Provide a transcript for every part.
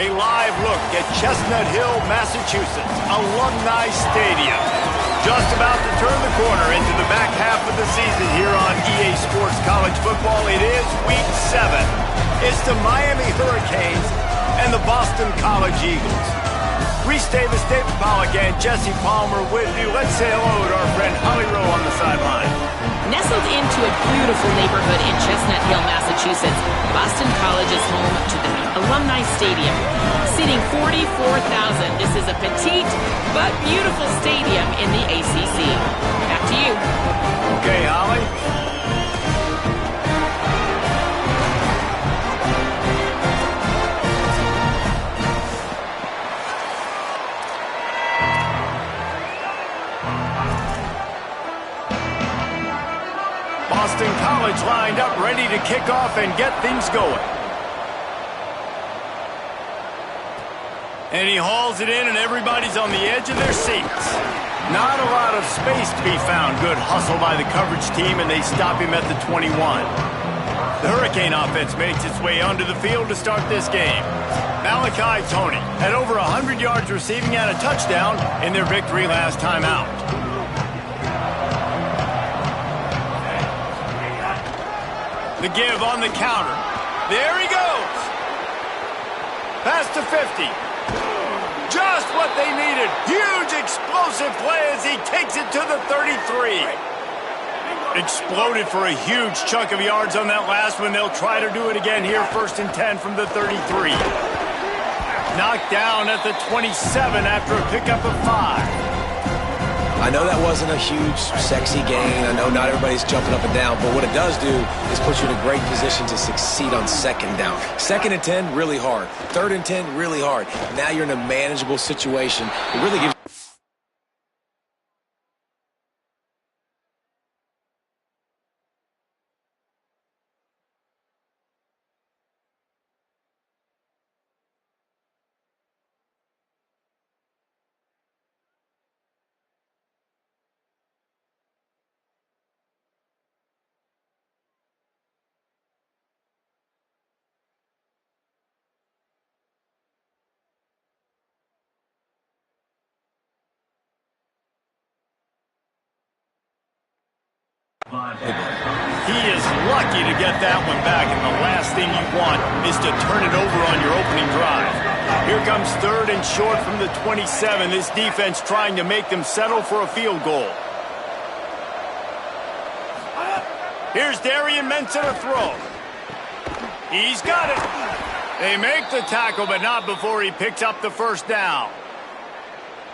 A live look at Chestnut Hill, Massachusetts, Alumni Stadium. Just about to turn the corner into the back half of the season here on EA Sports College Football. It is Week 7. It's the Miami Hurricanes and the Boston College Eagles. Reese Davis, David Pollack, and Jesse Palmer with you. Let's say hello to our friend Holly Rowe on the sideline. Nestled into a beautiful neighborhood in Chestnut Hill, Massachusetts, Boston College is home to the Alumni Stadium. Seating 44,000, this is a petite but beautiful stadium in the ACC. Back to you. Okay, Holly. Boston College lined up, ready to kick off and get things going. And he hauls it in, and everybody's on the edge of their seats. Not a lot of space to be found. Good hustle by the coverage team, and they stop him at the 21. The Hurricane offense makes its way onto the field to start this game. Malachi Tony had over 100 yards receiving and a touchdown in their victory last time out. The give on the counter. There he goes. Pass to 50. Just what they needed. Huge explosive play as he takes it to the 33. Exploded for a huge chunk of yards on that last one. They'll try to do it again here. 1st and 10 from the 33. Knocked down at the 27 after a pickup of 5. I know that wasn't a huge, sexy gain. I know not everybody's jumping up and down, but what it does do is put you in a great position to succeed on 2nd down. 2nd and 10, really hard. 3rd and 10, really hard. Now you're in a manageable situation. It really gives He is lucky to get that one back, and the last thing you want is to turn it over on your opening drive. Here comes 3rd and short from the 27. This defense trying to make them settle for a field goal. Here's Darian Mensah to throw. He's got it. They make the tackle, but not before he picks up the 1st down.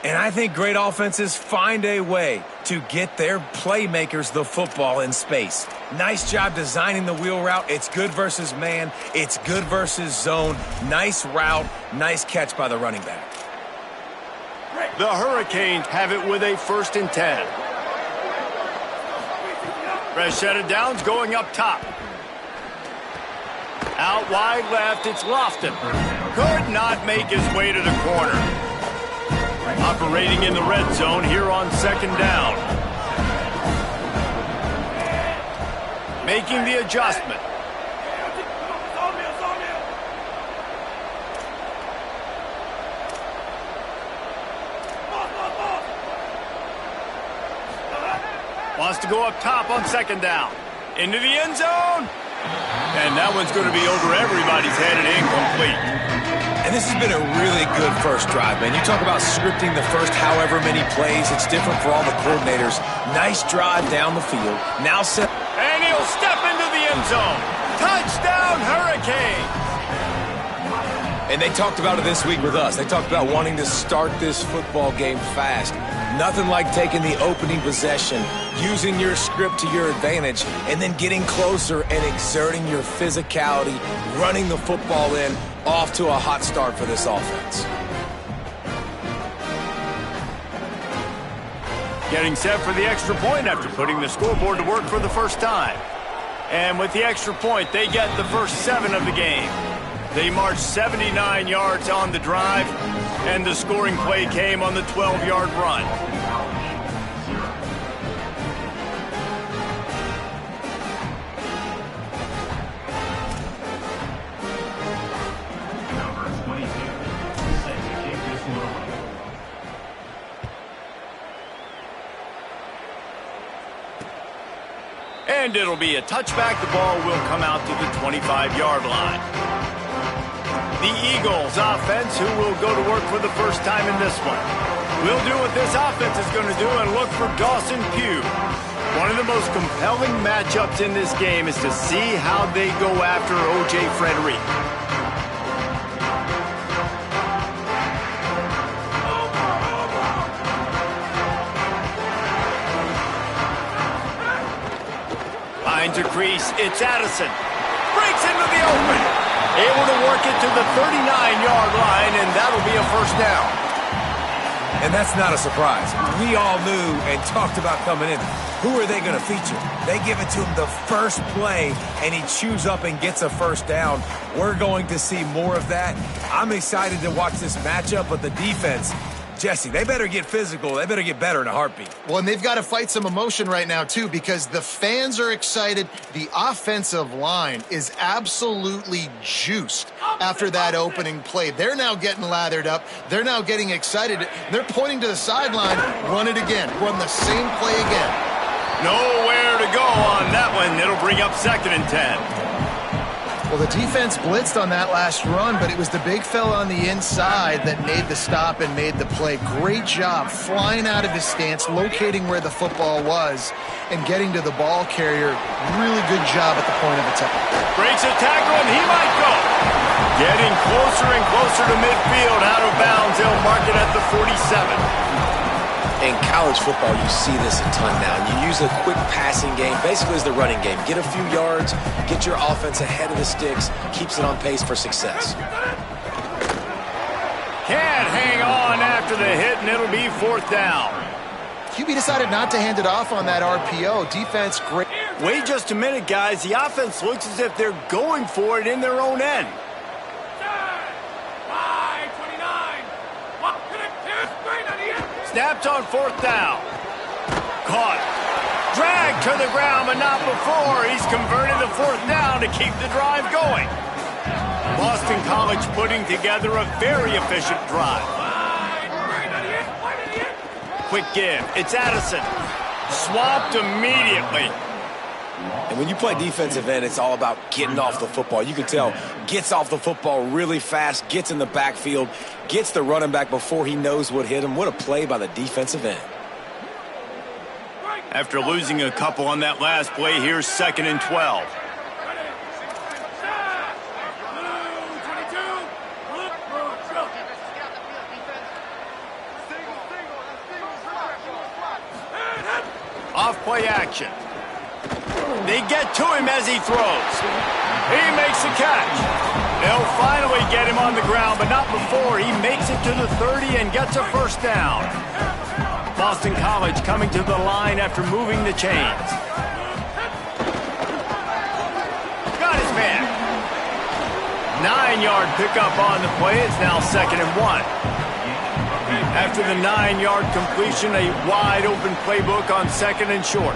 And I think great offenses find a way to get their playmakers the football in space. Nice job designing the wheel route. It's good versus man. It's good versus zone. Nice route. Nice catch by the running back. The Hurricanes have it with a 1st and 10. Fresh set of downs going up top. Out wide left, it's Lofton. Could not make his way to the corner. Operating in the red zone here on 2nd down. Making the adjustment. Wants to go up top on 2nd down. Into the end zone. And that one's going to be over everybody's head and incomplete. And this has been a really good first drive, man. You talk about scripting the first however many plays. It's different for all the coordinators. Nice drive down the field. Now set. And he'll step into the end zone. Touchdown, Hurricanes. And they talked about it this week with us. They talked about wanting to start this football game fast. Nothing like taking the opening possession, using your script to your advantage, and then getting closer and exerting your physicality, running the football in. Off to a hot start for this offense. Getting set for the extra point after putting the scoreboard to work for the 1st time. And with the extra point, they get the first 7 of the game. They marched 79 yards on the drive, and the scoring play came on the 12-yard run. And it'll be a touchback. The ball will come out to the 25-yard line. The Eagles offense, who will go to work for the first time in this one. We'll do what this offense is going to do and look for Dawson Pugh. One of the most compelling matchups in this game is to see how they go after O.J. Frederick. Finds a crease. It's Addison. Breaks into the open. Able to work it to the 39-yard line, and that'll be a first down. And that's not a surprise. We all knew and talked about coming in. Who are they going to feature? They give it to him the first play, and he chews up and gets a first down. We're going to see more of that. I'm excited to watch this matchup, but the defense, Jesse, they better get physical. They better get better in a heartbeat. Well, and they've got to fight some emotion right now, too, because the fans are excited. The offensive line is absolutely juiced after that opening play. They're now getting lathered up. They're now getting excited. They're pointing to the sideline. Run it again. Run the same play again. Nowhere to go on that one. It'll bring up 2nd and 10. Well, the defense blitzed on that last run, but it was the big fella on the inside that made the stop and made the play. Great job flying out of his stance, locating where the football was, and getting to the ball carrier. Really good job at the point of attack. Breaks a tackle, and he might go. Getting closer and closer to midfield, out of bounds. They'll mark it at the 47. In college football, you see this a ton now. You use a quick passing game, basically as the running game. Get a few yards, get your offense ahead of the sticks, keeps it on pace for success. Can't hang on after the hit, and it'll be 4th down. QB decided not to hand it off on that RPO. Defense, great. Wait just a minute, guys. The offense looks as if they're going for it in their own end. Snapped on 4th down. Caught. Dragged to the ground, but not before. He's converted the 4th down to keep the drive going. Boston College putting together a very efficient drive. Quick give. It's Addison. Swamped immediately. And when you play defensive end, it's all about getting off the football. You can tell, gets off the football really fast, gets in the backfield, gets the running back before he knows what hit him. What a play by the defensive end. After losing a couple on that last play, here's 2nd and 12. Off play action. They get to him as he throws. He makes the catch. They'll finally get him on the ground, but not before. He makes it to the 30 and gets a first down. Boston College coming to the line after moving the chains. Got his man. 9-yard pickup on the play. It's now 2nd and 1. After the 9-yard completion, a wide-open playbook on 2nd and short.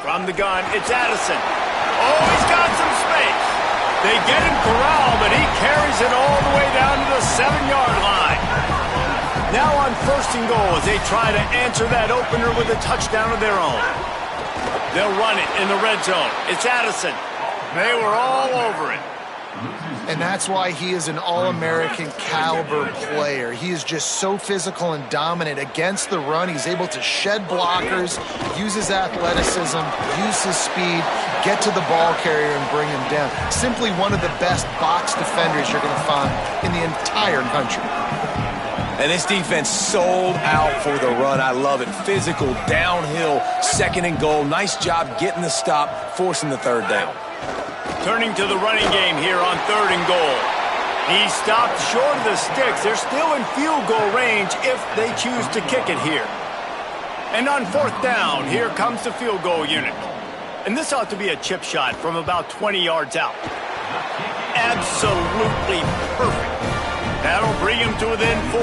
From the gun, it's Addison. Oh, he's got some space. They get him corralled, but he carries it all the way down to the 7-yard line. Now on 1st and goal as they try to answer that opener with a touchdown of their own. They'll run it in the red zone. It's Addison. They were all over it. And that's why he is an All-American caliber player. He is just so physical and dominant against the run. He's able to shed blockers, use his athleticism, use his speed, get to the ball carrier and bring him down. Simply one of the best box defenders you're going to find in the entire country. And this defense sold out for the run. I love it. Physical, downhill, 2nd and goal. Nice job getting the stop, forcing the 3rd down. Turning to the running game here on 3rd and goal. He stopped short of the sticks. They're still in field goal range if they choose to kick it here. And on 4th down, here comes the field goal unit. And this ought to be a chip shot from about 20 yards out. Absolutely perfect. That'll bring him to within 4.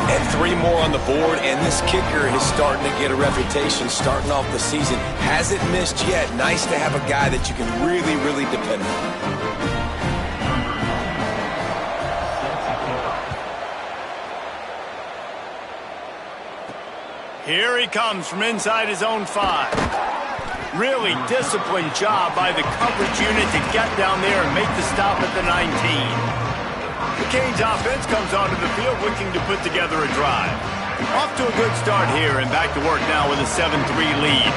And 3 more on the board, and this kicker is starting to get a reputation starting off the season. Hasn't missed yet. Nice to have a guy that you can really, really depend on. Here he comes from inside his own 5. Really disciplined job by the coverage unit to get down there and make the stop at the 19. The Canes offense comes onto the field looking to put together a drive. Off to a good start here and back to work now with a 7-3 lead.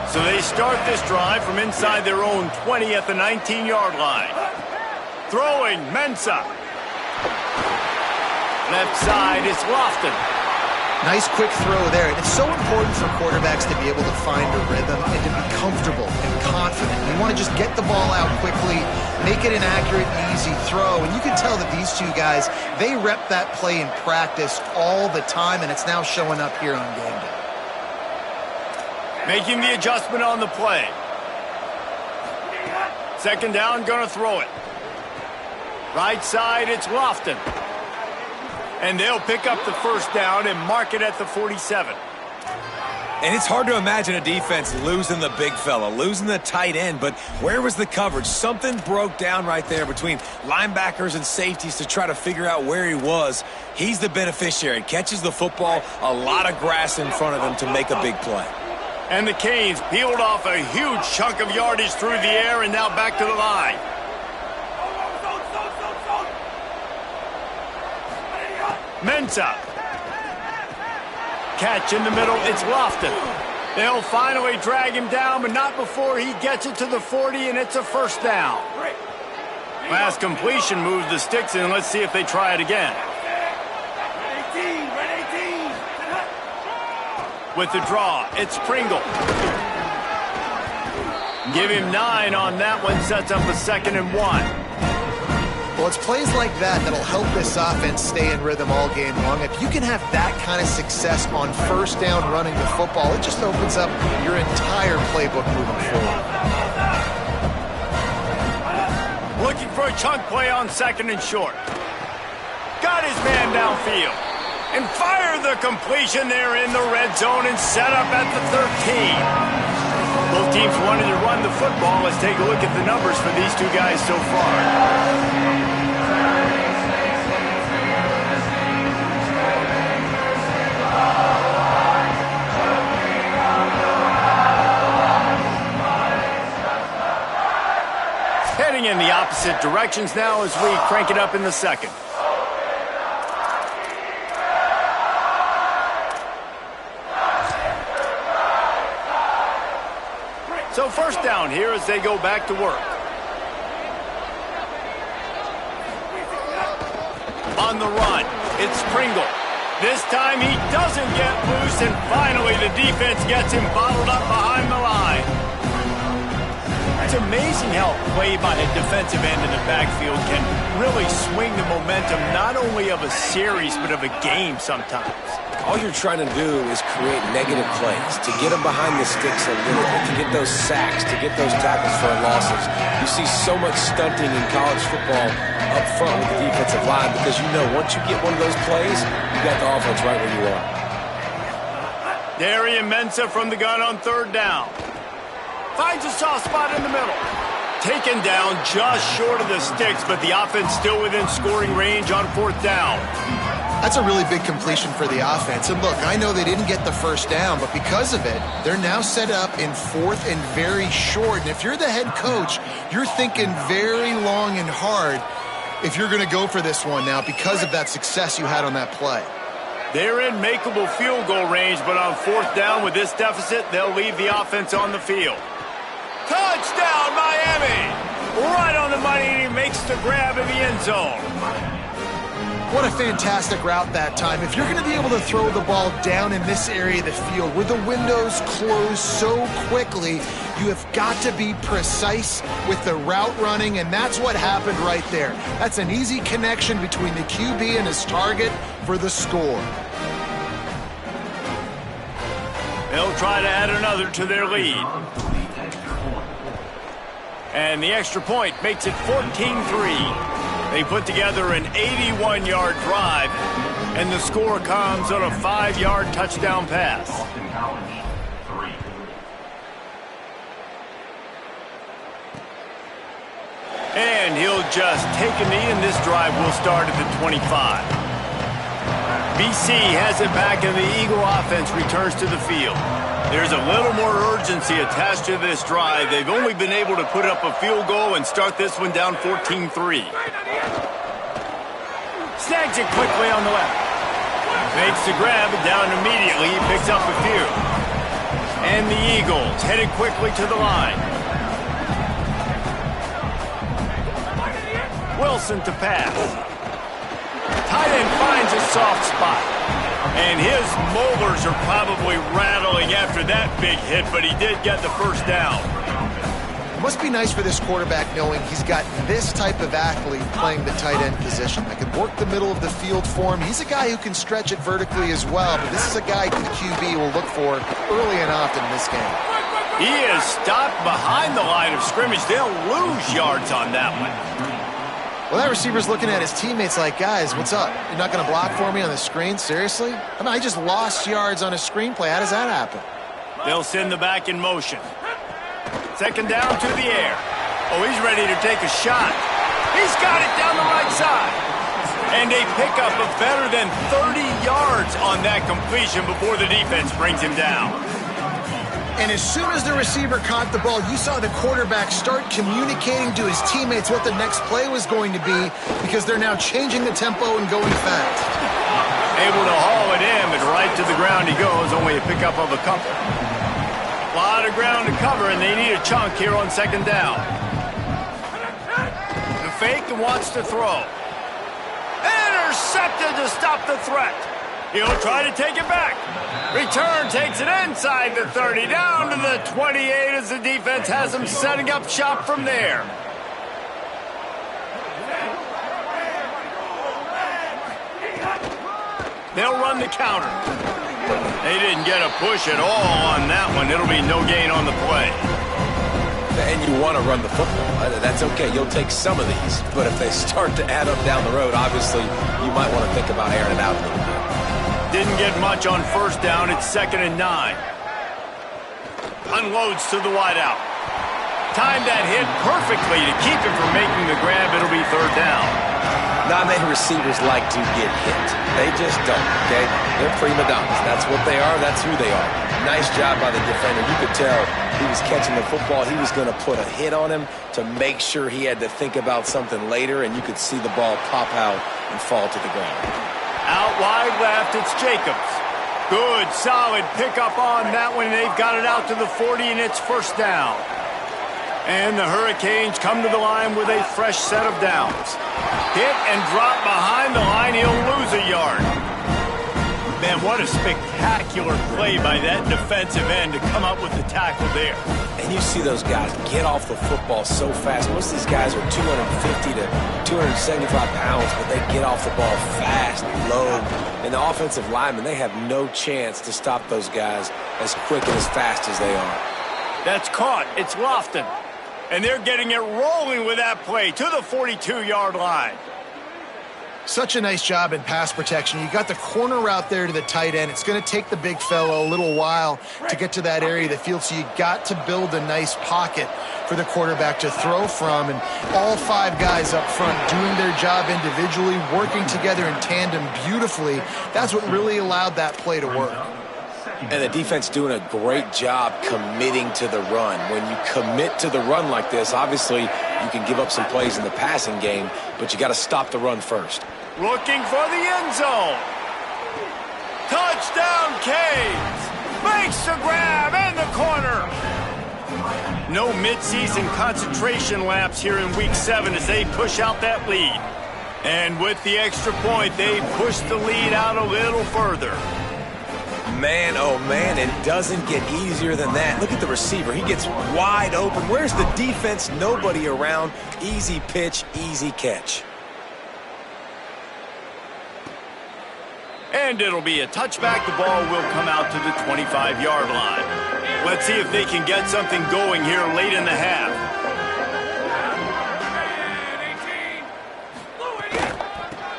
So they start this drive from inside their own 20 at the 19-yard line. Throwing, Mensah. Left side, it's Lofton. Nice quick throw there. And it's so important for quarterbacks to be able to find a rhythm and to be comfortable and confident. You want to just get the ball out quickly, make it an accurate and easy throw. And you can tell that these two guys, they rep that play in practice all the time, and it's now showing up here on game day. Making the adjustment on the play. Second down, gonna throw it. Right side, it's Lofton. And they'll pick up the first down and mark it at the 47. And it's hard to imagine a defense losing the big fella, losing the tight end, but where was the coverage? Something broke down right there between linebackers and safeties to try to figure out where he was. He's the beneficiary. Catches the football, a lot of grass in front of him to make a big play. And the Canes peeled off a huge chunk of yardage through the air and now back to the line. Mensah. Catch in the middle, it's Lofton. They'll finally drag him down, but not before he gets it to the 40, and it's a first down. Last completion moves the sticks in. Let's see if they try it again. With the draw, it's Pringle. Give him 9 on that one, sets up a 2nd and 1. Well, it's plays like that that'll help this offense stay in rhythm all game long. If you can have that kind of success on first down running the football, it just opens up your entire playbook moving forward. Looking for a chunk play on 2nd and short. Got his man downfield. And fire the completion there in the red zone and set up at the 13. Both teams wanted to run the football. Let's take a look at the numbers for these two guys so far. Heading in the opposite directions now as we crank it up in the second. So first down here as they go back to work. On the run, it's Pringle. This time he doesn't get loose, and finally the defense gets him bottled up behind the line. It's amazing how play by a defensive end in the backfield can really swing the momentum not only of a series but of a game sometimes. All you're trying to do is create negative plays, to get them behind the sticks a little bit, to get those sacks, to get those tackles for losses. You see so much stunting in college football up front with the defensive line because you know once you get one of those plays, you got the offense right where you are. Darian Mensah from the gun on 3rd down. Finds a soft spot in the middle. Taken down just short of the sticks, but the offense still within scoring range on 4th down. That's a really big completion for the offense. And look, I know they didn't get the first down, but because of it, they're now set up in 4th and very short. And if you're the head coach, you're thinking very long and hard if you're going to go for this one now because of that success you had on that play. They're in makeable field goal range, but on 4th down with this deficit, they'll leave the offense on the field. Touchdown, Miami! Right on the money, and he makes the grab in the end zone. What a fantastic route that time. If you're going to be able to throw the ball down in this area of the field where the windows close so quickly, you have got to be precise with the route running, and that's what happened right there. That's an easy connection between the QB and his target for the score. They'll try to add another to their lead. And the extra point makes it 14-3. They put together an 81-yard drive, and the score comes on a 5-yard touchdown pass. And he'll just take a knee, and this drive will start at the 25. BC has it back, and the Eagle offense returns to the field. There's a little more urgency attached to this drive. They've only been able to put up a field goal and start this one down 14-3. Snags it quickly on the left. Makes the grab, down immediately. He picks up a few. And the Eagles headed quickly to the line. Wilson to pass. Tight end finds a soft spot. And his molars are probably rattling after that big hit, but he did get the first down. It must be nice for this quarterback knowing he's got this type of athlete playing the tight end position. That can work the middle of the field for him. He's a guy who can stretch it vertically as well, but this is a guy the QB will look for early and often in this game. He is stopped behind the line of scrimmage. They'll lose yards on that one. Well, that receiver's looking at his teammates like, guys, what's up? You're not going to block for me on the screen? Seriously? I mean, I just lost yards on a screenplay. How does that happen? They'll send the back in motion. Second down to the air. Oh, he's ready to take a shot. He's got it down the right side. And a pickup of better than 30 yards on that completion before the defense brings him down. And as soon as the receiver caught the ball, you saw the quarterback start communicating to his teammates what the next play was going to be because they're now changing the tempo and going fast. Able to haul it in, but right to the ground he goes, only a pickup of a couple. A lot of ground to cover, and they need a chunk here on second down. The fake and wants to throw. Intercepted to stop the threat. He'll try to take it back. Return takes it inside the 30, down to the 28 as the defense has him setting up shop from there. They'll run the counter. They didn't get a push at all on that one. It'll be no gain on the play. And you want to run the football. That's okay. You'll take some of these. But if they start to add up down the road, obviously, you might want to think about airing it out a little bit. Didn't get much on first down. It's 2nd and 9. Unloads to the wideout. Timed that hit perfectly to keep him from making the grab. It'll be 3rd down. Not many receivers like to get hit. They just don't, okay? They're prima donnas. That's what they are. That's who they are. Nice job by the defender. You could tell he was catching the football. He was going to put a hit on him to make sure he had to think about something later, and you could see the ball pop out and fall to the ground. Out wide left, it's Jacobs. Good, solid pickup on that one. They've got it out to the 40, and it's 1st down. And the Hurricanes come to the line with a fresh set of downs. Hit and drop behind the line. He'll lose a yard. Man, what a spectacular play by that defensive end to come up with the tackle there. And you see those guys get off the football so fast. Most of these guys are 250 to 275 pounds, but they get off the ball fast, low. And the offensive linemen, they have no chance to stop those guys as quick and as fast as they are. That's caught. It's Lofton. And they're getting it rolling with that play to the 42-yard line. Such a nice job in pass protection. You got the corner route there to the tight end. It's going to take the big fellow a little while to get to that area of the field, so you got to build a nice pocket for the quarterback to throw from. And all 5 guys up front doing their job individually, working together in tandem beautifully. That's what really allowed that play to work. And the defense doing a great job committing to the run. When you commit to the run like this, obviously you can give up some plays in the passing game, but you got to stop the run first. Looking for the end zone. Touchdown, Canes. Makes the grab in the corner. No midseason concentration laps here in Week 7 as they push out that lead. And with the extra point, they push the lead out a little further. Man, oh man, it doesn't get easier than that. Look at the receiver. He gets wide open. Where's the defense? Nobody around. Easy pitch, easy catch. And it'll be a touchback. The ball will come out to the 25-yard line. Let's see if they can get something going here late in the half.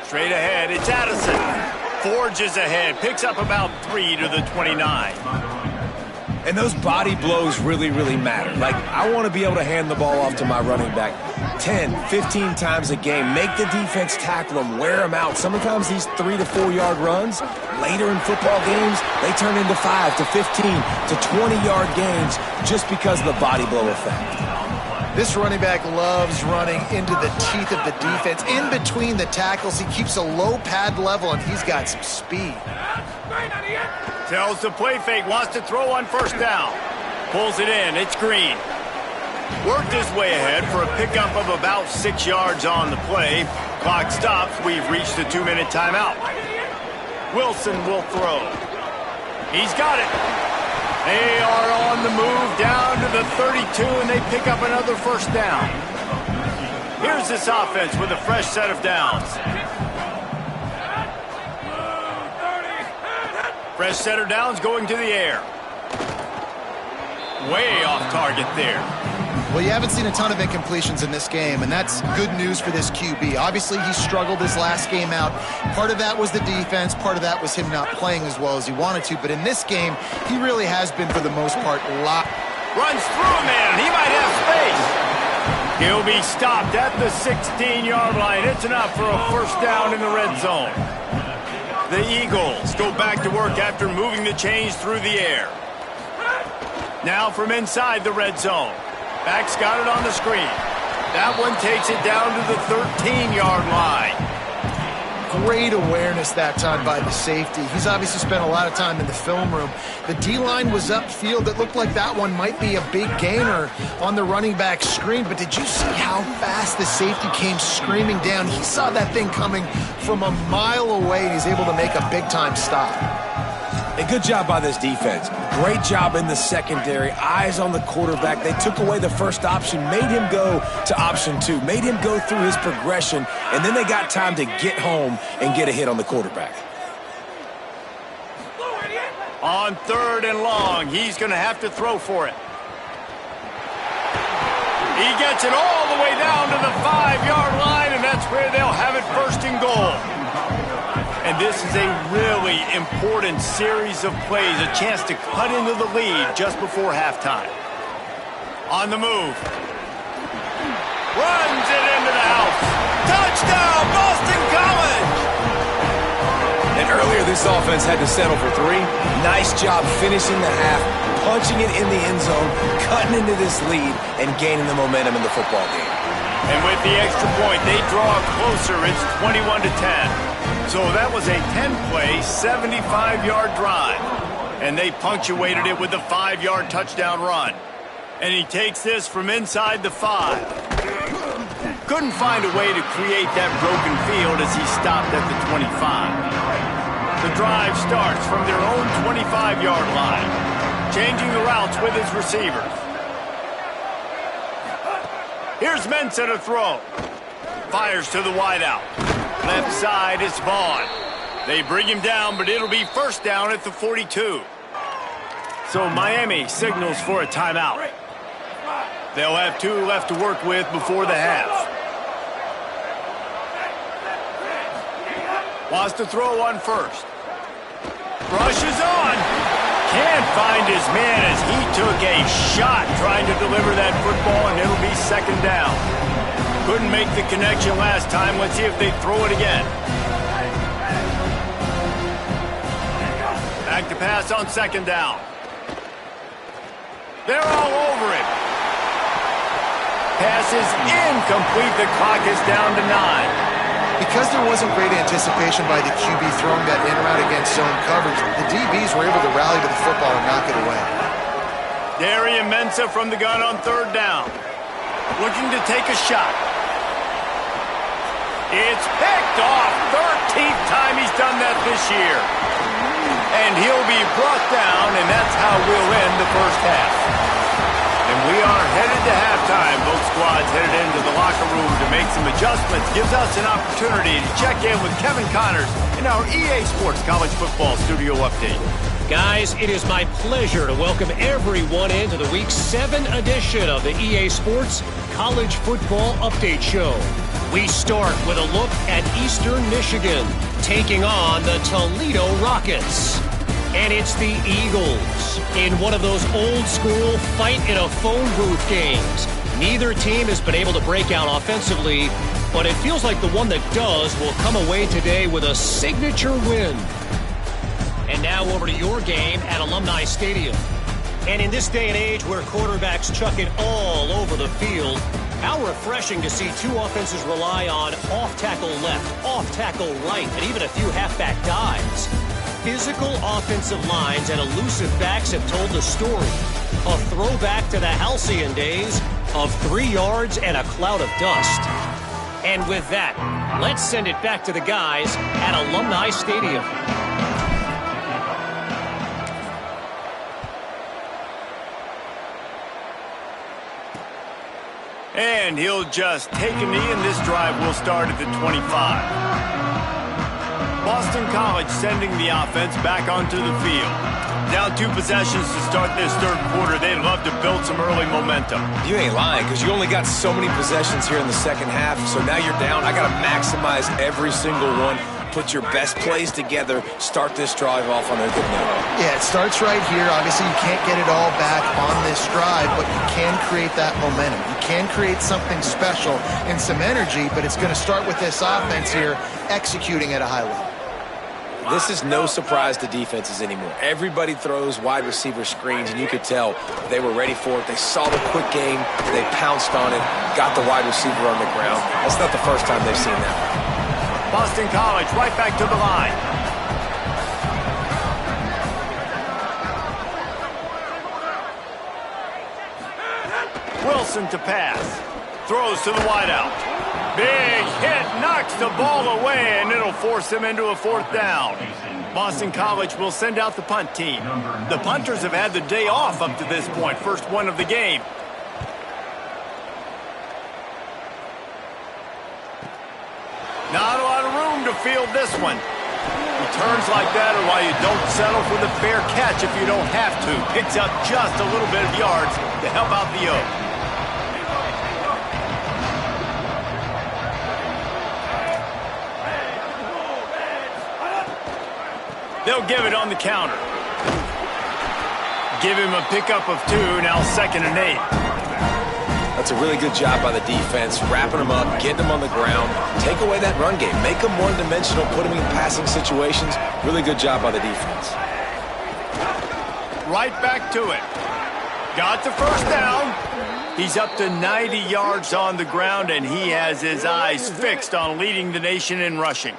Straight ahead, it's Addison. Forges ahead, picks up about 3 to the 29. And those body blows really, really matter. Like, I want to be able to hand the ball off to my running back 10, 15 times a game. Make the defense tackle them, wear them out. Sometimes these 3 to 4 yard runs, later in football games, they turn into 5 to 15 to 20-yard gains just because of the body blow effect. This running back loves running into the teeth of the defense. In between the tackles, he keeps a low pad level, and he's got some speed. Tells the play fake, wants to throw on first down. Pulls it in, it's Green. Worked his way ahead for a pickup of about 6 yards on the play. Clock stops, we've reached the 2-minute timeout. Wilson will throw. He's got it. They are on the move down to the 32, and they pick up another first down. Here's this offense with a fresh set of downs. Fresh set of downs going to the air. Way off target there. Well, you haven't seen a ton of incompletions in this game, and that's good news for this QB. Obviously, he struggled his last game out. Part of that was the defense. Part of that was him not playing as well as he wanted to. But in this game, he really has been, for the most part, locked. Runs through a man. He might have space. He'll be stopped at the 16-yard line. It's enough for a first down in the red zone. The Eagles go back to work after moving the chains through the air. Now from inside the red zone. Back's got it on the screen. That one takes it down to the 13-yard line. Great awareness that time by the safety. He's obviously spent a lot of time in the film room. The D-line was upfield. It looked like that one might be a big gainer on the running back screen, but did you see how fast the safety came screaming down? He saw that thing coming from a mile away, and he's able to make a big-time stop. A good job by this defense. Great job in the secondary. Eyes on the quarterback. They took away the first option, made him go to option 2, made him go through his progression, and then they got time to get home and get a hit on the quarterback. On 3rd and long, he's going to have to throw for it. He gets it all the way down to the 5-yard line, and that's where they'll have it first and goal. And this is a really important series of plays, a chance to cut into the lead just before halftime. On the move. Runs it into the house. Touchdown, Boston College! And earlier this offense had to settle for 3. Nice job finishing the half, punching it in the end zone, cutting into this lead, and gaining the momentum in the football game. And with the extra point, they draw closer. It's 21-10. So that was a 10-play, 75-yard drive. And they punctuated it with a 5-yard touchdown run. And he takes this from inside the 5. Couldn't find a way to create that broken field as he stopped at the 25. The drive starts from their own 25-yard line, changing the routes with his receivers. Here's Mensah to throw. Fires to the wideout. Left side is Vaughn. They bring him down, but it'll be first down at the 42. So Miami signals for a timeout. They'll have 2 left to work with before the half. Wants to throw on first. Rushes on. Can't find his man as he took a shot trying to deliver that football, and it'll be second down. Couldn't make the connection last time. Let's see if they throw it again. Back to pass on second down. They're all over it. Pass is incomplete. The clock is down to 9. Because there wasn't great anticipation by the QB throwing that in route against zone coverage, the DBs were able to rally to the football and knock it away. Darian Mensah from the gun on 3rd down. Looking to take a shot. It's picked off. 13th time he's done that this year. And he'll be brought down, and that's how we'll end the first half. And we are headed to halftime. Both squads headed into the locker room to make some adjustments. Gives us an opportunity to check in with Kevin Connors in our EA Sports College Football Studio Update. Guys, it is my pleasure to welcome everyone into the Week 7 edition of the EA Sports College Football Update Show. We start with a look at Eastern Michigan taking on the Toledo Rockets. And it's the Eagles in one of those old-school fight-in-a-phone booth games. Neither team has been able to break out offensively, but it feels like the one that does will come away today with a signature win. And now over to your game at Alumni Stadium. And in this day and age where quarterbacks chuck it all over the field, how refreshing to see two offenses rely on off-tackle left, off-tackle right, and even a few halfback dives. Physical offensive lines and elusive backs have told the story. A throwback to the halcyon days of 3 yards and a cloud of dust. And with that, let's send it back to the guys at Alumni Stadium. And he'll just take a knee, and this drive will start at the 25. Boston College sending the offense back onto the field. Down 2 possessions to start this third quarter. They'd love to build some early momentum. You ain't lying, because you only got so many possessions here in the second half, so now you're down. I got to maximize every single one. Put your best plays together. Start this drive off on a good note. Yeah, it starts right here. Obviously, you can't get it all back on this drive, but you can create that momentum. You can create something special and some energy, but it's going to start with this offense here executing at a high level. This is no surprise to defenses anymore. Everybody throws wide receiver screens, and you could tell they were ready for it. They saw the quick game. They pounced on it, got the wide receiver on the ground. That's not the first time they've seen that. Boston College right back to the line. Wilson to pass. Throws to the wideout. Big hit, knocks the ball away, and it'll force him into a 4th down. Boston College will send out the punt team. The punters have had the day off up to this point. First one of the game. Not a lot of room to field this one. Returns like that are why you don't settle for the fair catch if you don't have to. Picks up just a little bit of yards to help out the O. They'll give it on the counter. Give him a pickup of 2, now 2nd and 8. That's a really good job by the defense, wrapping them up, getting them on the ground. Take away that run game. Make them one-dimensional, put them in passing situations. Really good job by the defense. Right back to it. Got the first down. He's up to 90 yards on the ground, and he has his eyes fixed on leading the nation in rushing.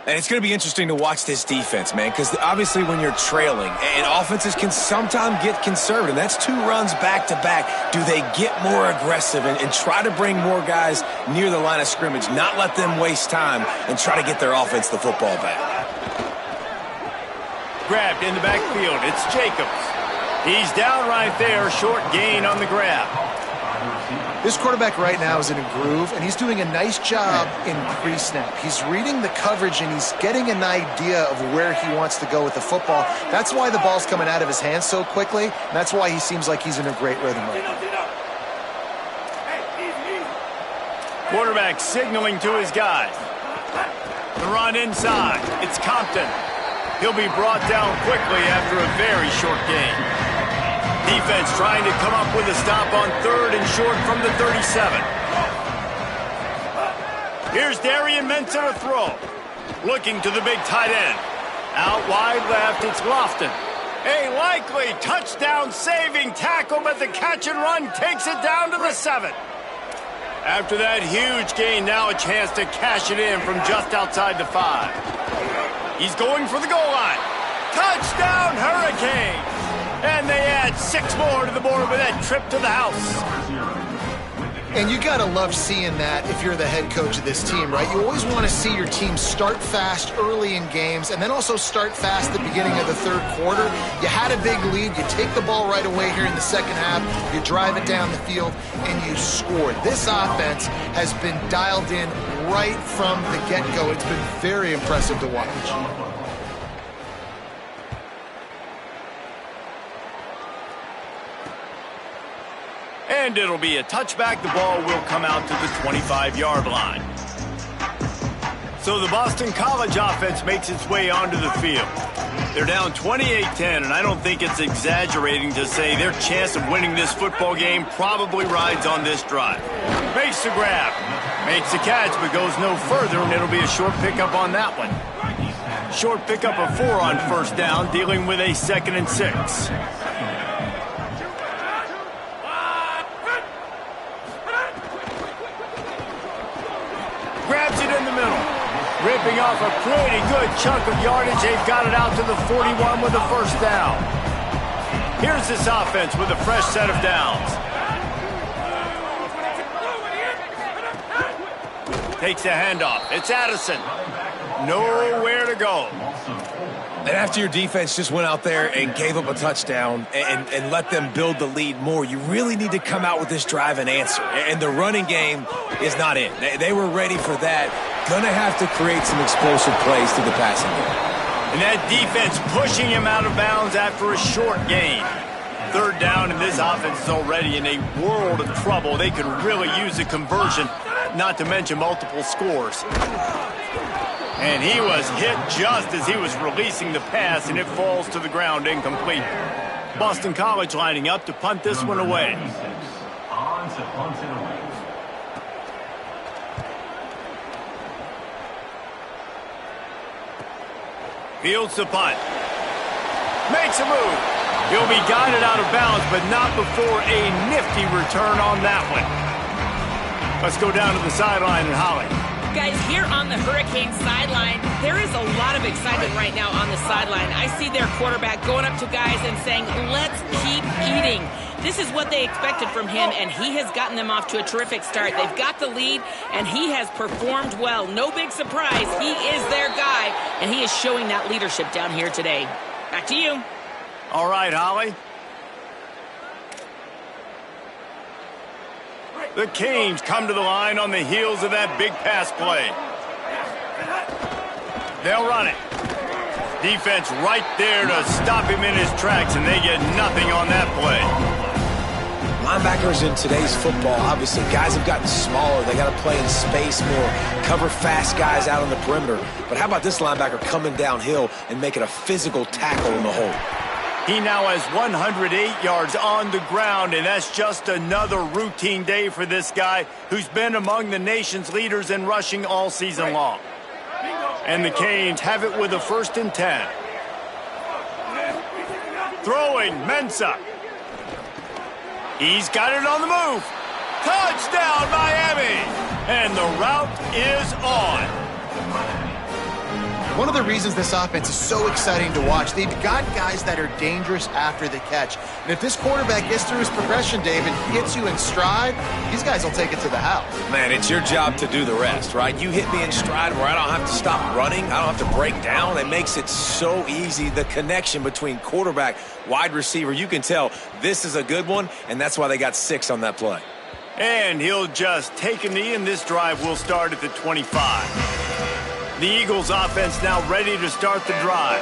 And it's going to be interesting to watch this defense, man, because obviously when you're trailing, and offenses can sometimes get conservative. That's 2 runs back-to-back. Do they get more aggressive and try to bring more guys near the line of scrimmage, not let them waste time, and try to get their offense the football back? Grabbed in the backfield. It's Jacobs. He's down right there. Short gain on the grab. This quarterback right now is in a groove, and he's doing a nice job in pre-snap. He's reading the coverage, and he's getting an idea of where he wants to go with the football. That's why the ball's coming out of his hands so quickly, and that's why he seems like he's in a great rhythm right now. Quarterback signaling to his guys. The run inside. It's Compton. He'll be brought down quickly after a very short gain. Defense trying to come up with a stop on 3rd and short from the 37. Here's Darian Mensa to throw. Looking to the big tight end. Out wide left, it's Lofton. A likely touchdown-saving tackle, but the catch and run takes it down to the 7. After that huge gain, now a chance to cash it in from just outside the 5. He's going for the goal line. Touchdown, Hurricanes! And they add 6 more to the board with that trip to the house. And you got to love seeing that if you're the head coach of this team, right? You always want to see your team start fast early in games and then also start fast at the beginning of the 3rd quarter. You had a big lead. You take the ball right away here in the 2nd half. You drive it down the field, and you scored. This offense has been dialed in right from the get-go. It's been very impressive to watch. And it'll be a touchback. The ball will come out to the 25-yard line. So the Boston College offense makes its way onto the field. They're down 28-10, and I don't think it's exaggerating to say their chance of winning this football game probably rides on this drive. Makes the grab, makes the catch, but goes no further, and it'll be a short pickup on that one. Short pickup of 4 on first down, dealing with a 2nd and 6. Grabs it in the middle. Ripping off a pretty good chunk of yardage. They've got it out to the 41 with a first down. Here's this offense with a fresh set of downs. Takes the handoff. It's Addison. Nowhere to go. And after your defense just went out there and gave up a touchdown and let them build the lead more, you really need to come out with this drive and answer. And the running game is not in. They were ready for that. Gonna have to create some explosive plays through the passing game. And that defense pushing him out of bounds after a short gain. 3rd down, and this offense is already in a world of trouble. They could really use a conversion, not to mention multiple scores. And he was hit just as he was releasing the pass, and it falls to the ground incomplete. Boston College lining up to punt this one away. Fields the punt. Makes a move. He'll be guided out of bounds, but not before a nifty return on that one. Let's go down to the sideline and Holly. Guys, here on the Hurricane sideline, there is a lot of excitement right now on the sideline. I see their quarterback going up to guys and saying, let's keep eating. This is what they expected from him, and he has gotten them off to a terrific start. They've got the lead, and he has performed well. No big surprise. He is their guy, and he is showing that leadership down here today. Back to you. All right, Holly. The Canes come to the line on the heels of that big pass play. They'll run it. Defense right there to stop him in his tracks, and they get nothing on that play. Linebackers in today's football, obviously, guys have gotten smaller. They got to play in space more, cover fast guys out on the perimeter. But how about this linebacker coming downhill and making a physical tackle in the hole? He now has 108 yards on the ground, and that's just another routine day for this guy who's been among the nation's leaders in rushing all season long. And the Canes have it with a 1st and 10. Throwing, Mensah. He's got it on the move. Touchdown, Miami! And the route is on. One of the reasons this offense is so exciting to watch, they've got guys that are dangerous after the catch. And if this quarterback gets through his progression, David, hits you in stride, these guys will take it to the house. Man, it's your job to do the rest, right? You hit me in stride where I don't have to stop running. I don't have to break down. It makes it so easy. The connection between quarterback, wide receiver, you can tell this is a good one, and that's why they got 6 on that play. And he'll just take a knee, and this drive will start at the 25. The Eagles offense now ready to start the drive.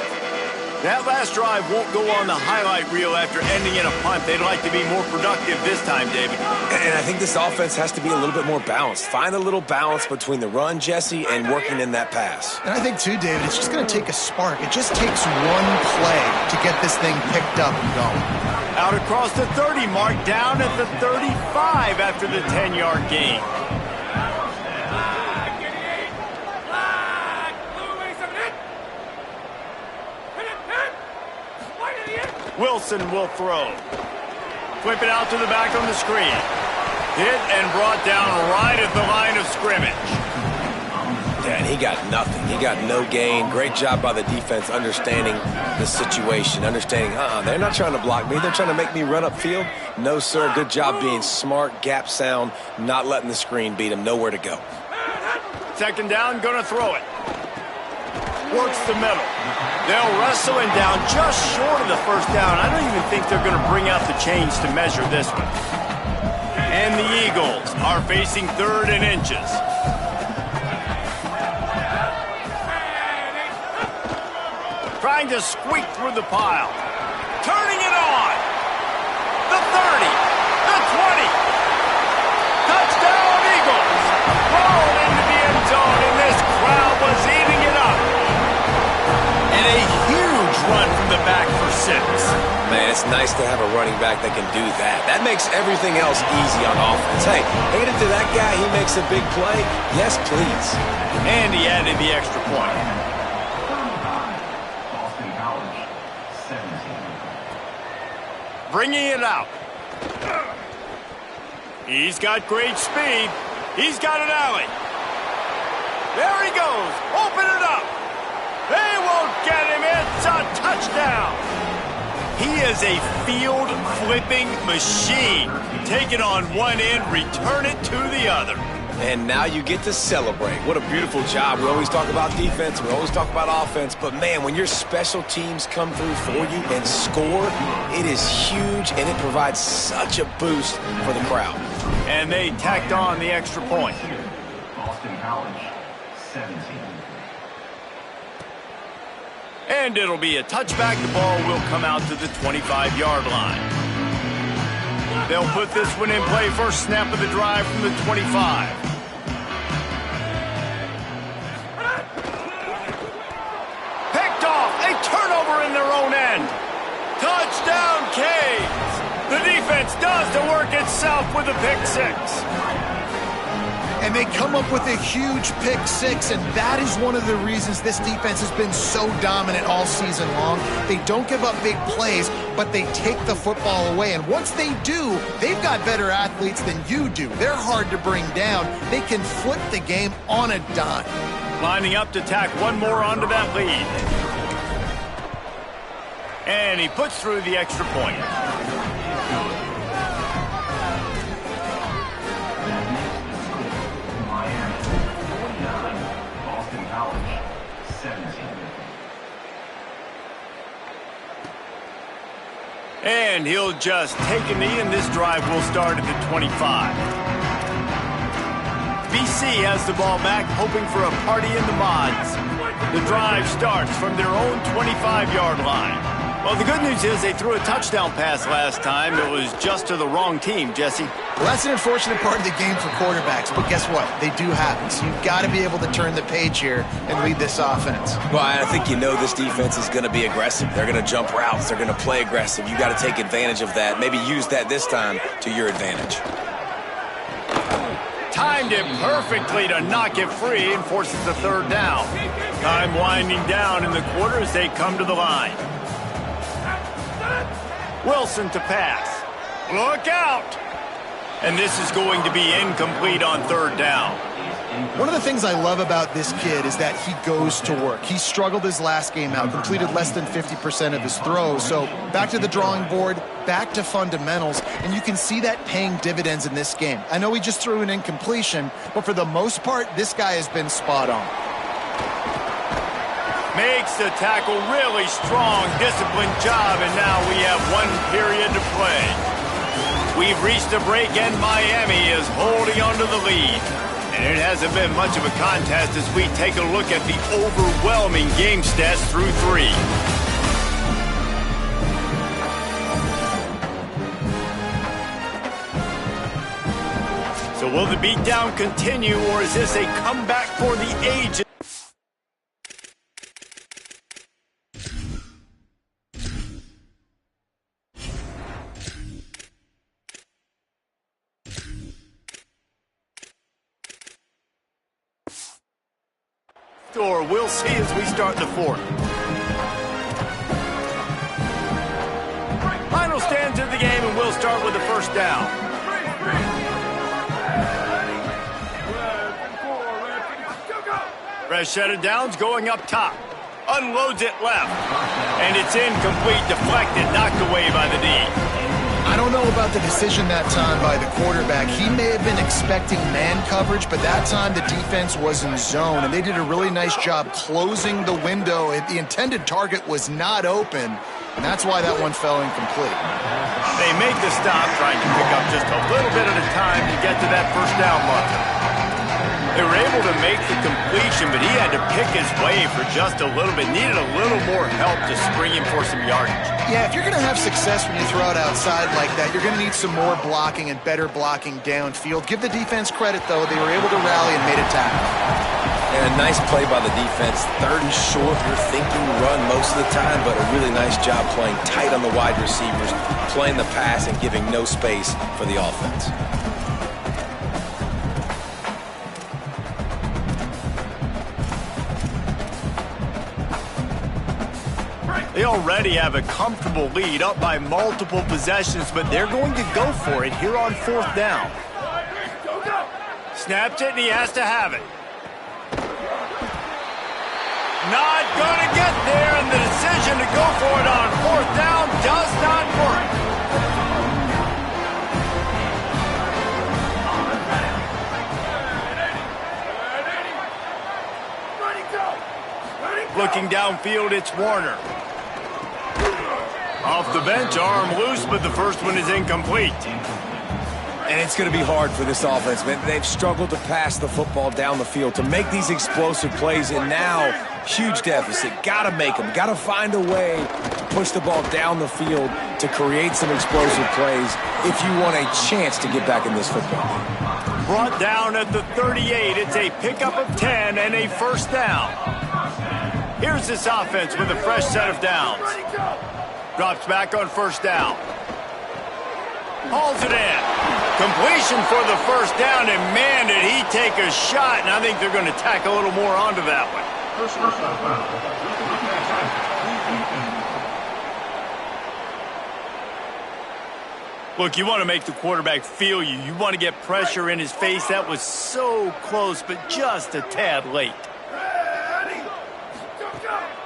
That last drive won't go on the highlight reel after ending in a punt. They'd like to be more productive this time, David. And I think this offense has to be a little bit more balanced. Find a little balance between the run, Jesse, and working in that pass. And I think, too, David, it's just going to take a spark. It just takes one play to get this thing picked up and going. Out across the 30 mark, down at the 35 after the 10-yard gain. Wilson will throw. Flip it out to the back on the screen. Hit and brought down right at the line of scrimmage. Yeah, and he got nothing. He got no gain. Great job by the defense understanding the situation, understanding, they're not trying to block me. They're trying to make me run upfield. No, sir. Good job being smart, gap sound, not letting the screen beat him. Nowhere to go. 2nd down, going to throw it. Works the middle. They'll wrestle him down just short of the 1st down. I don't even think they're going to bring out the chains to measure this one. And the Eagles are facing 3rd and inches. Trying to squeak through the pile. Turning it on. The 30. The 20. Touchdown, Eagles. Rolled into the end zone, and this crowd was eating it up. And a huge run man, it's nice to have a running back that can do that. That makes everything else easy on offense. Hey, hand it to that guy, he makes a big play. Yes, please. And he added the extra point. Bringing it out. He's got great speed. He's got an alley. There he goes. Open it up. They won't get him. It's a touchdown. He is a field-flipping machine. Take it on one end, return it to the other. And now you get to celebrate. What a beautiful job. We always talk about defense, we always talk about offense, but man, when your special teams come through for you and score, it is huge, and it provides such a boost for the crowd. And they tacked on the extra point. Boston College, 17. And it'll be a touchback. The ball will come out to the 25-yard line. They'll put this one in play. First snap of the drive from the 25. Picked off. A turnover in their own end. Touchdown, Canes. The defense does the work itself with a pick six. And they come up with a huge pick six, and that is one of the reasons this defense has been so dominant all season long. They don't give up big plays, but they take the football away. And once they do, they've got better athletes than you do. They're hard to bring down. They can flip the game on a dime. Lining up to tack one more onto that lead. And he puts through the extra point. And he'll just take a knee, and this drive will start at the 25. BC has the ball back, hoping for a party in the mods. The drive starts from their own 25-yard line. Well, the good news is they threw a touchdown pass last time. It was just to the wrong team, Jesse. Well, that's an unfortunate part of the game for quarterbacks, but guess what? They do happen. So you've got to be able to turn the page here and lead this offense. Well, I think you know this defense is going to be aggressive. They're going to jump routes. They're going to play aggressive. You got to take advantage of that. Maybe use that this time to your advantage. Timed it perfectly to knock it free and forces the third down. Time winding down in the quarter as they come to the line. Wilson to pass. Look out! And this is going to be incomplete on third down. One of the things I love about this kid is that he goes to work. He struggled his last game out, completed less than 50% of his throws. So back to the drawing board, back to fundamentals, and you can see that paying dividends in this game. I know he just threw an incompletion, but for the most part, this guy has been spot on. Makes the tackle really strong, disciplined job, and now we have one period to play. We've reached a break, and Miami is holding onto the lead. And it hasn't been much of a contest as we take a look at the overwhelming game stats through three. So will the beatdown continue, or is this a comeback for the ages? Or we'll see as we start the fourth. Final stands of the game, and we'll start with the first down. Rashida Downs going up top. Unloads it left. And it's incomplete, deflected, knocked away by the D. I don't know about the decision that time by the quarterback. He may have been expecting man coverage, but that time the defense was in zone, and they did a really nice job closing the window. The intended target was not open, and that's why that one fell incomplete. They make the stop, trying to pick up just a little bit at a time to get to that first down marker. They were able to make the completion, but he had to pick his way for just a little bit. Needed a little more help to spring him for some yardage. Yeah, if you're going to have success when you throw it outside like that, you're going to need some more blocking and better blocking downfield. Give the defense credit, though. They were able to rally and made a tackle. And a nice play by the defense. 3rd and short, you're thinking run most of the time, but a really nice job playing tight on the wide receivers, playing the pass and giving no space for the offense. They already have a comfortable lead, up by multiple possessions, but they're going to go for it here on 4th down. Snapped it, and he has to have it. Not going to get there, and the decision to go for it on 4th down does not work. Looking downfield, it's Warner. Off the bench, arm loose, but the first one is incomplete. And it's going to be hard for this offense, man. They've struggled to pass the football down the field, to make these explosive plays, and now, huge deficit. Got to make them. Got to find a way to push the ball down the field to create some explosive plays if you want a chance to get back in this football game. Brought down at the 38. It's a pickup of 10 and a 1st down. Here's this offense with a fresh set of downs. Drops back on 1st down. Hauls it in. Completion for the 1st down, and man, did he take a shot, and I think they're going to tack a little more onto that one. Look, you want to make the quarterback feel you. You want to get pressure in his face. That was so close, but just a tad late.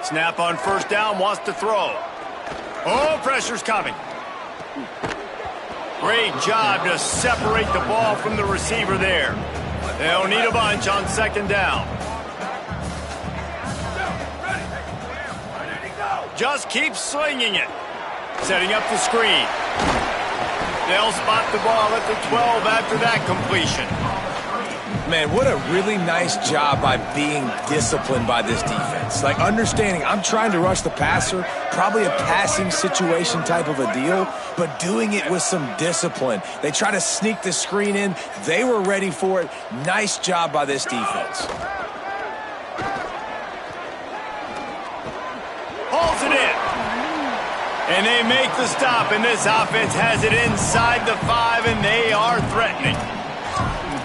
Snap on 1st down, wants to throw. Oh, pressure's coming. Great job to separate the ball from the receiver there. They'll need a bunch on 2nd down. Just keep slinging it. Setting up the screen. They'll spot the ball at the 12 after that completion. Man, what a really nice job by being disciplined by this defense. Like, understanding I'm trying to rush the passer, probably a passing situation type of a deal, but doing it with some discipline. They try to sneak the screen in. They were ready for it. Nice job by this defense. Hauls it in. And they make the stop, and this offense has it inside the 5, and they are threatening.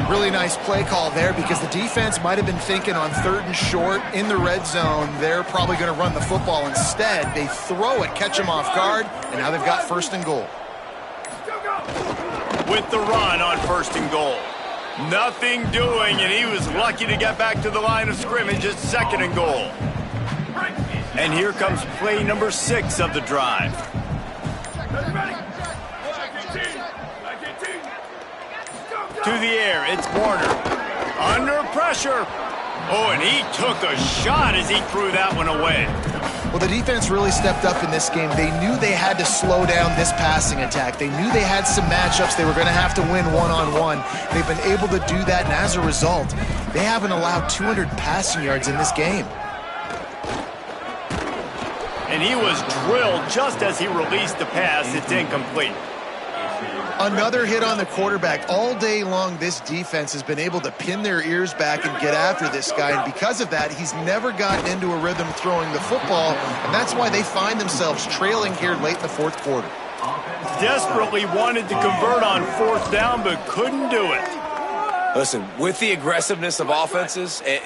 Really nice play call there, because the defense might have been thinking on 3rd and short in the red zone. They're probably going to run the football instead. They throw it, catch them off guard, and now they've got 1st and goal. With the run on 1st and goal. Nothing doing, and he was lucky to get back to the line of scrimmage at 2nd and goal. And here comes play number 6 of the drive. To the air, it's Warner. Under pressure. Oh, and he took a shot as he threw that one away. Well, the defense really stepped up in this game. They knew they had to slow down this passing attack. They knew they had some matchups they were going to have to win one-on-one. They've been able to do that, and as a result, they haven't allowed 200 passing yards in this game. And he was drilled just as he released the pass. It's incomplete. Another hit on the quarterback. All day long, this defense has been able to pin their ears back and get after this guy, and because of that, he's never gotten into a rhythm throwing the football, and that's why they find themselves trailing here late in the 4th quarter. Desperately wanted to convert on 4th down, but couldn't do it. Listen, with the aggressiveness of offenses and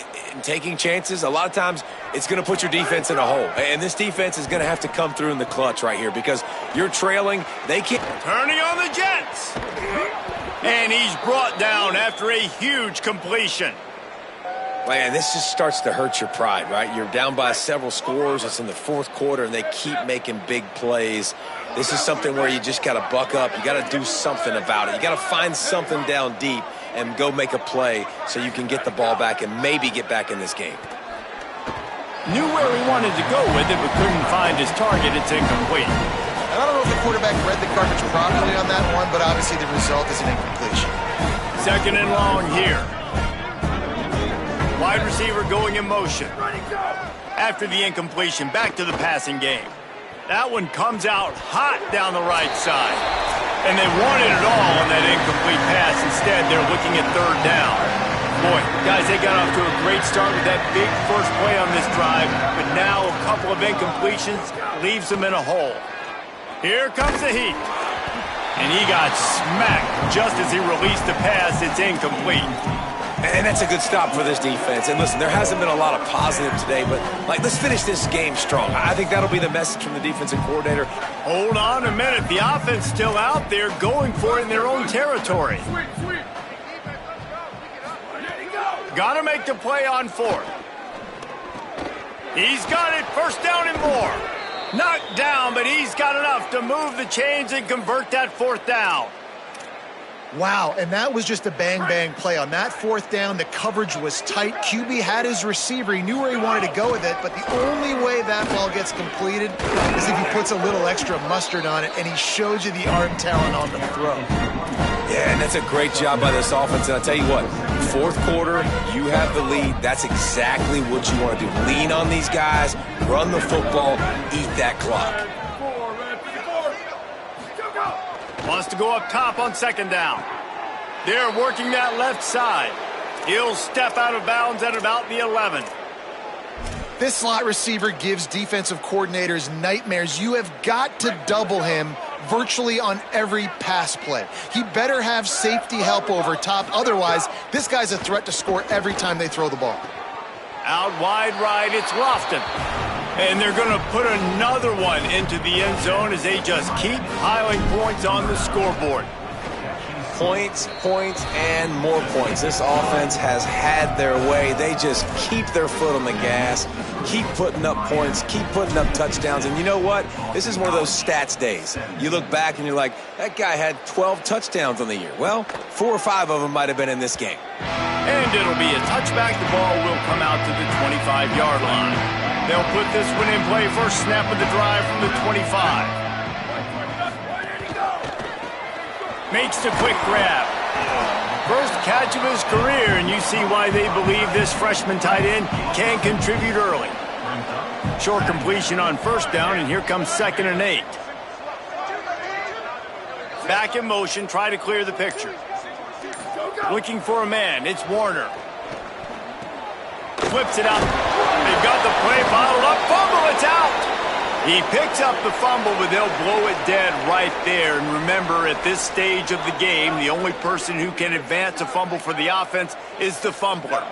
taking chances, a lot of times it's going to put your defense in a hole. And this defense is going to have to come through in the clutch right here, because you're trailing. They can't. Turning on the Jets. And he's brought down after a huge completion. Man, this just starts to hurt your pride, right? You're down by several scores. It's in the 4th quarter, and they keep making big plays. This is something where you just got to buck up. You got to do something about it. You got to find something down deep and go make a play so you can get the ball back and maybe get back in this game. Knew where he wanted to go with it, but couldn't find his target. It's incomplete. And I don't know if the quarterback read the coverage properly on that one, but obviously the result is an incompletion. 2nd and long here. Wide receiver going in motion. After the incompletion, back to the passing game. That one comes out hot down the right side. And they wanted it all on that incomplete pass. Instead, they're looking at 3rd down. Boy, guys, they got off to a great start with that big first play on this drive, but now a couple of incompletions leaves them in a hole. Here comes the heat. And he got smacked just as he released the pass. It's incomplete. And that's a good stop for this defense. And listen, there hasn't been a lot of positive today, but let's finish this game strong. I think that'll be the message from the defensive coordinator. Hold on a minute. The offense still out there going for it in their own territory. Got to make the play on fourth. He's got it. First down and more. Knocked down, but he's got enough to move the chains and convert that fourth down. Wow, and that was just a bang-bang play. On that fourth down, the coverage was tight. QB had his receiver. He knew where he wanted to go with it, but the only way that ball gets completed is if he puts a little extra mustard on it, and he shows you the arm talent on the throw. Yeah, and that's a great job by this offense. And I'll tell you what, fourth quarter, you have the lead. That's exactly what you want to do. Lean on these guys, run the football, eat that clock. Wants to go up top on second down. They're working that left side. He'll step out of bounds at about the 11. This slot receiver gives defensive coordinators nightmares. You have got to double him virtually on every pass play. He better have safety help over top. Otherwise, this guy's a threat to score every time they throw the ball. Out wide right, it's Lofton. And they're going to put another one into the end zone as they just keep piling points on the scoreboard. Points, points, and more points. This offense has had their way. They just keep their foot on the gas, keep putting up points, keep putting up touchdowns. And you know what? This is one of those stats days. You look back and you're like, that guy had 12 touchdowns on the year. Well, 4 or 5 of them might have been in this game. And it'll be a touchback. The ball will come out to the 25-yard line. They'll put this one in play. First snap of the drive from the 25. Makes the quick grab. First catch of his career, and you see why they believe this freshman tight end can contribute early. Short completion on first down, and here comes 2nd and 8. Back in motion, try to clear the picture. Looking for a man, it's Warner. Flips it out. They've got the play bottled up. Fumble, it's out. He picks up the fumble, but they'll blow it dead right there. And remember, at this stage of the game, the only person who can advance a fumble for the offense is the fumbler.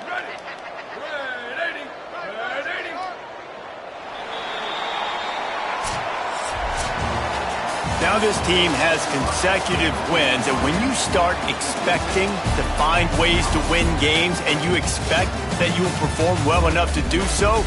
Now this team has consecutive wins, and when you start expecting to find ways to win games and you expect that you will perform well enough to do so,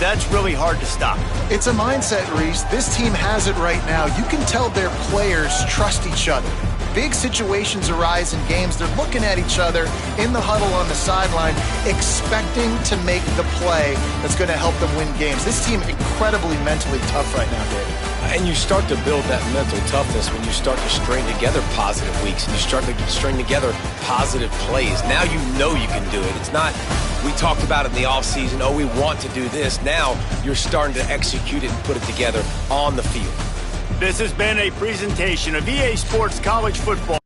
that's really hard to stop. It's a mindset, Reese. This team has it right now. You can tell their players trust each other. Big situations arise in games. They're looking at each other in the huddle on the sideline, expecting to make the play that's going to help them win games. This team incredibly mentally tough right now, David. And you start to build that mental toughness when you start to string together positive weeks and you start to string together positive plays. Now you know you can do it. It's not, we talked about it in the offseason, oh, we want to do this. Now you're starting to execute it and put it together on the field. This has been a presentation of EA Sports College Football.